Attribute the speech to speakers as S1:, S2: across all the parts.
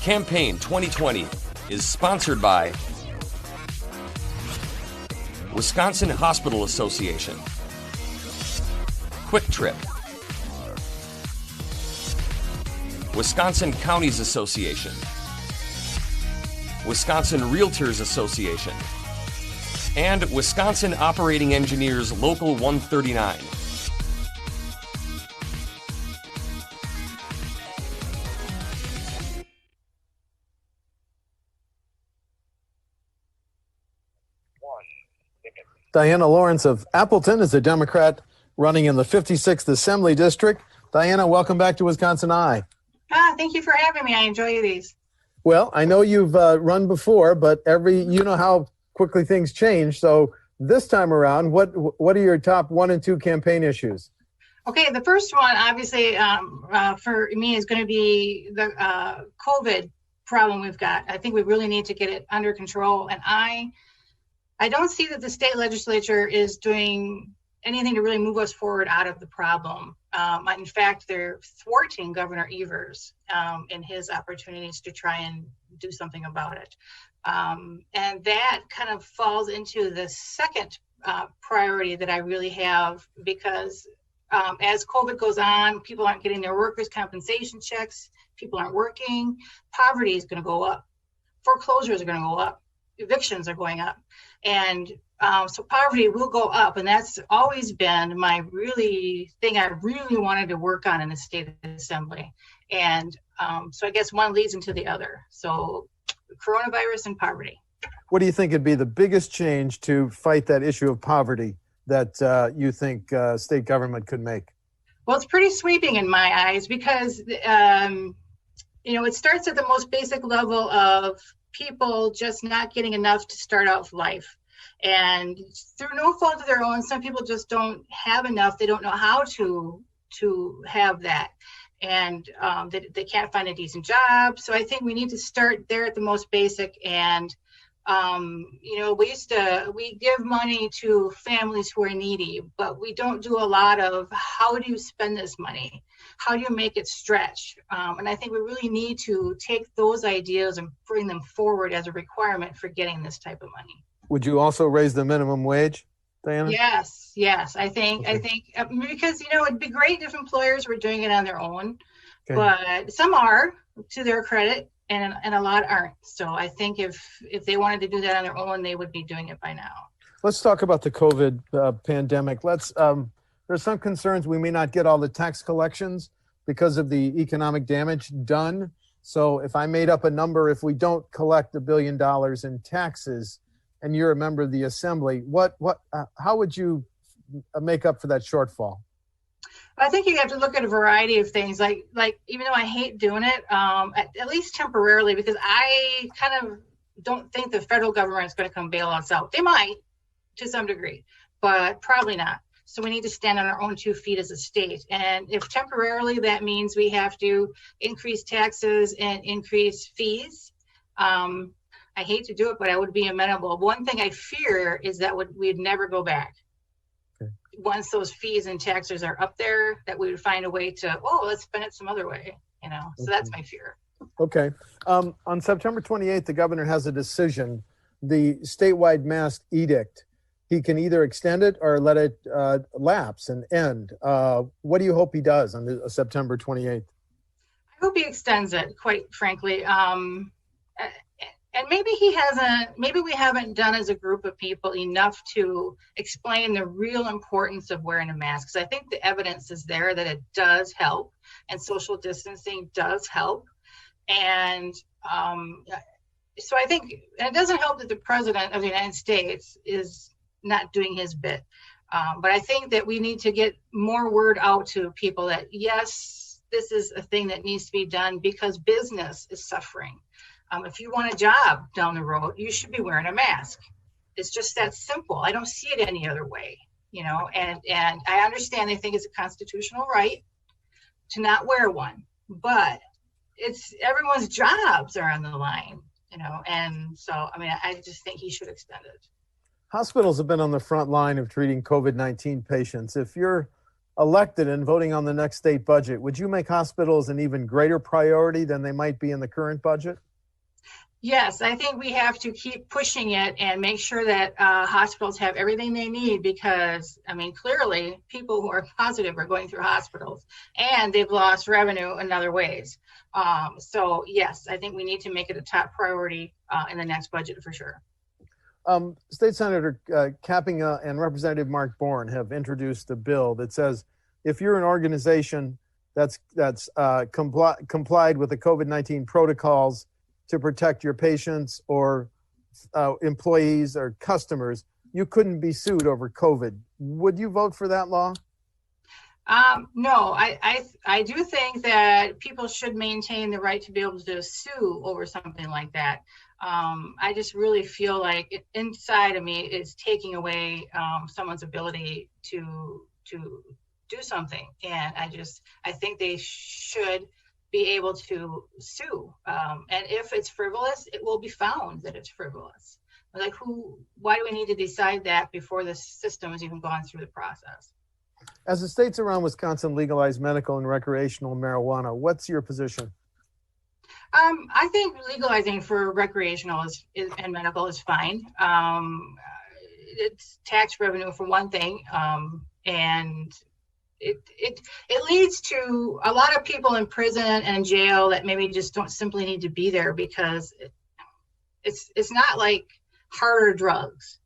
S1: Campaign 2020 is sponsored by Wisconsin Hospital Association, Quick Trip, Wisconsin Counties Association, Wisconsin Realtors Association, and Wisconsin Operating Engineers Local 139.
S2: Diana Lawrence of Appleton is a Democrat running in the 56th Assembly District. Diana, welcome back to WisconsinEye.
S3: Thank you for having me. I enjoy these.
S2: Well, I know you've run before, but you know how quickly things change. So this time around, what are your top 1 and 2 campaign issues?
S3: Okay, the first one, obviously, for me is going to be the COVID problem we've got. I think we really need to get it under control. And I don't see that the state legislature is doing anything to really move us forward out of the problem. In fact, they're thwarting Governor Evers in his opportunities to try and do something about it. And that kind of falls into the second priority that I really have, because as COVID goes on, people aren't getting their workers' compensation checks, people aren't working, poverty is going to go up, foreclosures are going to go up, evictions are going up. And so poverty will go up, and that's always been my thing I really wanted to work on in the state assembly. And so I guess one leads into the other. So coronavirus and poverty.
S2: What do you think would be the biggest change to fight that issue of poverty that you think state government could make?
S3: Well, it's pretty sweeping in my eyes, because it starts at the most basic level of people just not getting enough to start out life. And through no fault of their own, some people just don't have enough. They don't know how to have that. And they can't find a decent job. So I think we need to start there at the most basic. And, we give money to families who are needy, but we don't do a lot of how do you spend this money? How do you make it stretch? And I think we really need to take those ideas and bring them forward as a requirement for getting this type of money.
S2: Would you also raise the minimum wage, Diana?
S3: Yes. I think because it'd be great if employers were doing it on their own, but some are, to their credit, and a lot aren't. So I think if they wanted to do that on their own, they would be doing it by now.
S2: Let's talk about the COVID pandemic. There's some concerns we may not get all the tax collections because of the economic damage done. So if I made up a number, if we don't collect $1 billion in taxes, and you're a member of the assembly, how would you make up for that shortfall?
S3: I think you have to look at a variety of things. Like even though I hate doing it, at least temporarily, because I kind of don't think the federal government is going to come bail us out. They might, to some degree, but probably not. So we need to stand on our own 2 feet as a state. And if temporarily that means we have to increase taxes and increase fees, I hate to do it, but I would be amenable. One thing I fear is that we'd never go back. Okay. Once those fees and taxes are up there, that we would find a way to, let's spend it some other way, So that's my fear. Okay.
S2: On September 28th, the governor has a decision, the statewide mask edict. He can either extend it or let it lapse and end. What do you hope he does on September 28th?
S3: I hope he extends it, quite frankly. And maybe we haven't done as a group of people enough to explain the real importance of wearing a mask. Because I think the evidence is there that it does help, and social distancing does help. And so I think, and it doesn't help that the president of the United States is not doing his bit. But I think that we need to get more word out to people that, yes, this is a thing that needs to be done because business is suffering. If you want a job down the road, you should be wearing a mask. It's just that simple. I don't see it any other way, and I understand they think it's a constitutional right to not wear one, but it's everyone's jobs are on the line, and so, I just think he should extend it.
S2: Hospitals have been on the front line of treating COVID-19 patients. If you're elected and voting on the next state budget, would you make hospitals an even greater priority than they might be in the current budget?
S3: Yes, I think we have to keep pushing it and make sure that hospitals have everything they need because, I mean, clearly people who are positive are going through hospitals and they've lost revenue in other ways. So yes, I think we need to make it a top priority in the next budget for sure.
S2: State Senator Cappinga and Representative Mark Bourne have introduced a bill that says if you're an organization that's complied with the COVID-19 protocols to protect your patients or employees or customers, you couldn't be sued over COVID. Would you vote for that law?
S3: No, I do think that people should maintain the right to be able to sue over something like that. I just really feel like inside of me it's taking away someone's ability to do something, and I think they should be able to sue. And if it's frivolous, it will be found that it's frivolous. Like why do we need to decide that before the system has even gone through the process?
S2: As the states around Wisconsin legalize medical and recreational marijuana, what's your position?
S3: I think legalizing for recreational and medical is fine. It's tax revenue for one thing, and it leads to a lot of people in prison and jail that maybe just don't simply need to be there because it's not like harder drugs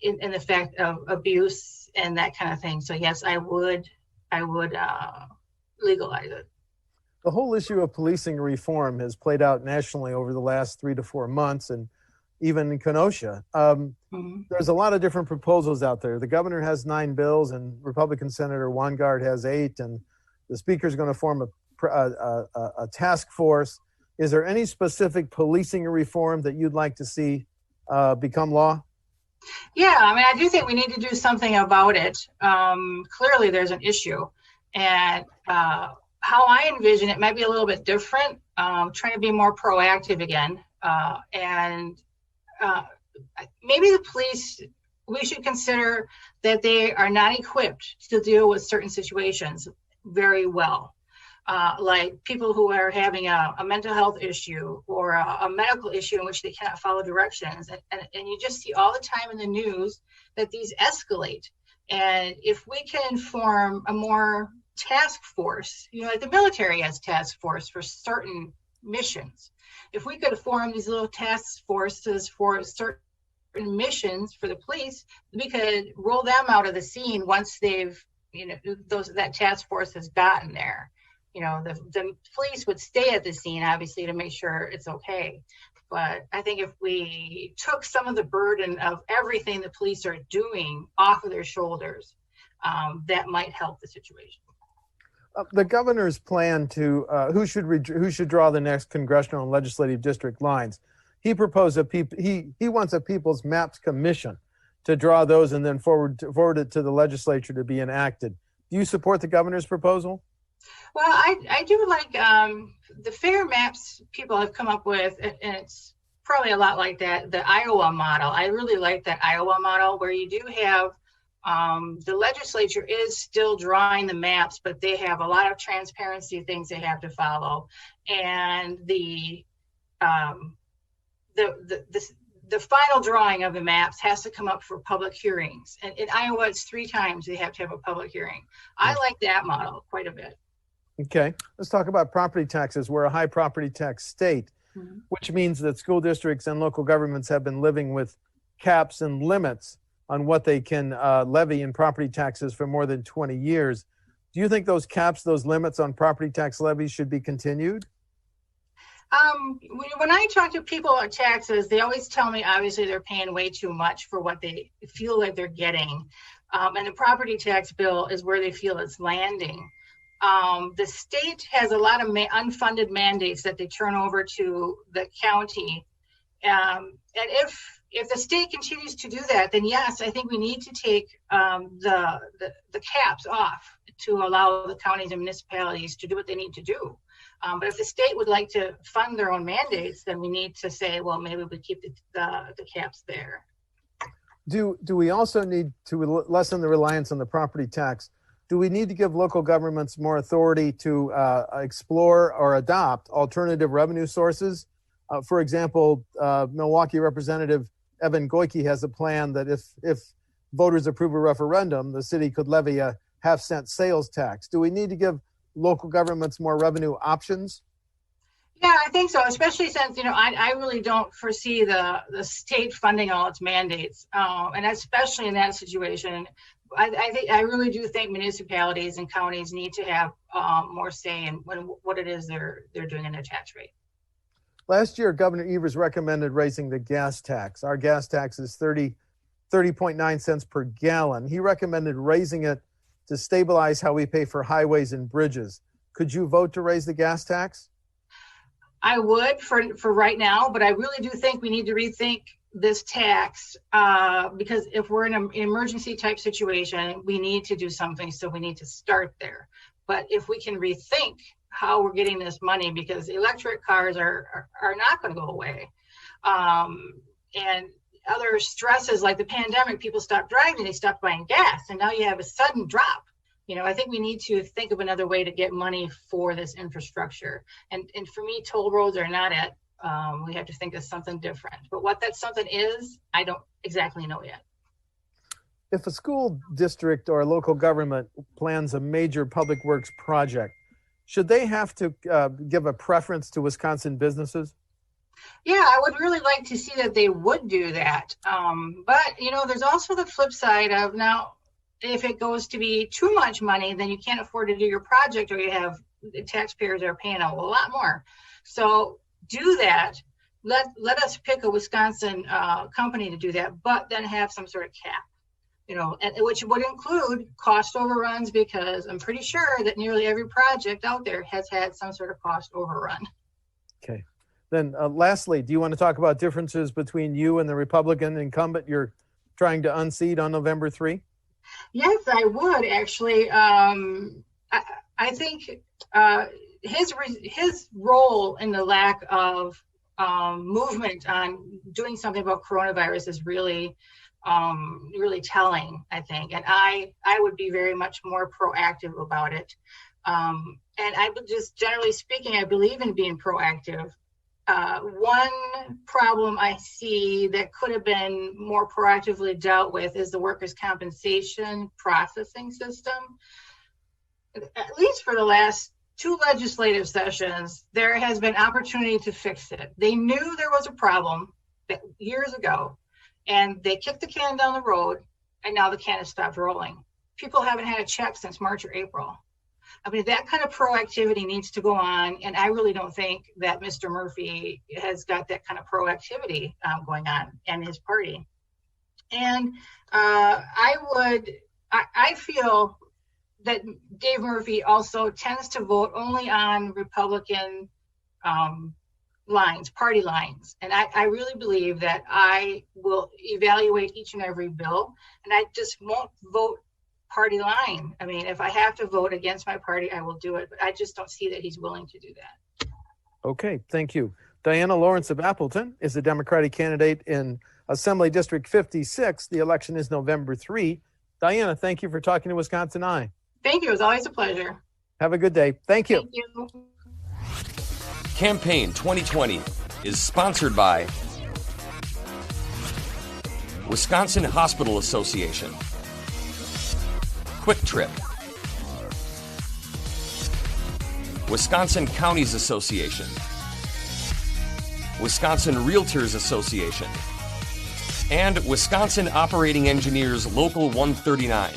S3: in the fact of abuse and that kind of thing. So yes, I would legalize it.
S2: The whole issue of policing reform has played out nationally over the last 3 to 4 months, and even in Kenosha. There's a lot of different proposals out there. The governor has 9 bills, and Republican Senator Weingart has 8, and the speaker is going to form a task force. Is there any specific policing reform that you'd like to see become law?
S3: Yeah, I mean, I do think we need to do something about it. Clearly, there's an issue, and how I envision it might be a little bit different. Trying to be more proactive again, and maybe the police. We should consider that they are not equipped to deal with certain situations very well. Like people who are having a mental health issue or a medical issue in which they cannot follow directions. And you just see all the time in the news that these escalate. And if we can form a more task force, like the military has task force for certain missions. If we could form these little task forces for certain missions for the police, we could roll them out of the scene once they've, that task force has gotten there. The police would stay at the scene, obviously, to make sure it's okay. But I think if we took some of the burden of everything the police are doing off of their shoulders, that might help the situation.
S2: The governor's plan to who should draw the next congressional and legislative district lines. He proposed he wants a People's Maps Commission to draw those and then forward it to the legislature to be enacted. Do you support the governor's proposal?
S3: Well, I do like the fair maps people have come up with, and it's probably a lot like the Iowa model. I really like that Iowa model where you do have the legislature is still drawing the maps, but they have a lot of transparency things they have to follow, and the final drawing of the maps has to come up for public hearings. And in Iowa, it's 3 times they have to have a public hearing. I like that model quite a bit.
S2: Okay, let's talk about property taxes. We're a high property tax state, which means that school districts and local governments have been living with caps and limits on what they can levy in property taxes for more than 20 years. Do you think those caps, those limits on property tax levies should be continued?
S3: When I talk to people about taxes, they always tell me, obviously, they're paying way too much for what they feel like they're getting. And the property tax bill is where they feel it's landing. The state has a lot of unfunded mandates that they turn over to the county. And if the state continues to do that, then yes, I think we need to take the caps off to allow the counties and municipalities to do what they need to do. But if the state would like to fund their own mandates, then we need to say, well, maybe we keep the caps there.
S2: Do we also need to lessen the reliance on the property tax? do we need to give local governments more authority to explore or adopt alternative revenue sources? For example, Milwaukee Representative Evan Goyke has a plan that if voters approve a referendum, the city could levy a half-cent sales tax. Do we need to give local governments more revenue options?
S3: Yeah, I think so, especially since, I really don't foresee the state funding all its mandates. And especially in that situation, I really do think municipalities and counties need to have more say in what it is they're doing in their tax rate.
S2: Last year, Governor Evers recommended raising the gas tax. Our gas tax is 30.9 cents per gallon. He recommended raising it to stabilize how we pay for highways and bridges. Could you vote to raise the gas tax?
S3: I would for right now, but I really do think we need to rethink this tax because if we're in an emergency type situation, we need to do something. So we need to start there. But if we can rethink how we're getting this money, because electric cars are not going to go away. And other stresses like the pandemic, people stopped driving, they stopped buying gas, and now you have a sudden drop. I think we need to think of another way to get money for this infrastructure. And for me, toll roads are not it. We have to think of something different. But what that something is, I don't exactly know yet.
S2: If a school district or a local government plans a major public works project, should they have to give a preference to Wisconsin businesses?
S3: Yeah, I would really like to see that they would do that. But, there's also the flip side of now, if it goes to be too much money, then you can't afford to do your project, or you have the taxpayers are paying a lot more. So do that. Let us pick a Wisconsin company to do that, but then have some sort of cap. And which would include cost overruns, because I'm pretty sure that nearly every project out there has had some sort of cost overrun.
S2: Okay. Then lastly, do you want to talk about differences between you and the Republican incumbent you're trying to unseat on November 3?
S3: Yes, I would actually. I think his role in the lack of movement on doing something about coronavirus is really telling, I think. And I would be very much more proactive about it. And I would just, generally speaking, I believe in being proactive. One problem I see that could have been more proactively dealt with is the workers' compensation processing system. At least for the last 2 legislative sessions, there has been opportunity to fix it. They knew there was a problem years ago, and they kicked the can down the road, and now the can has stopped rolling. People haven't had a check since March or April. I mean, that kind of proactivity needs to go on, and I really don't think that Mr. Murphy has got that kind of proactivity going on in his party. And I feel that Dave Murphy also tends to vote only on Republican lines, party lines. And I really believe that I will evaluate each and every bill, and I just won't vote party line. I mean, if I have to vote against my party, I will do it, but I just don't see that he's willing to do that.
S2: Okay, thank you. Diana Lawrence of Appleton is the Democratic candidate in Assembly District 56. The election is November 3. Diana, thank you for talking to WisconsinEye.
S3: Thank you. It was always a pleasure.
S2: Have a good day. Thank you.
S3: Thank you.
S1: Campaign 2020 is sponsored by Wisconsin Hospital Association, Quick Trip, Wisconsin Counties Association, Wisconsin Realtors Association, and Wisconsin Operating Engineers Local 139.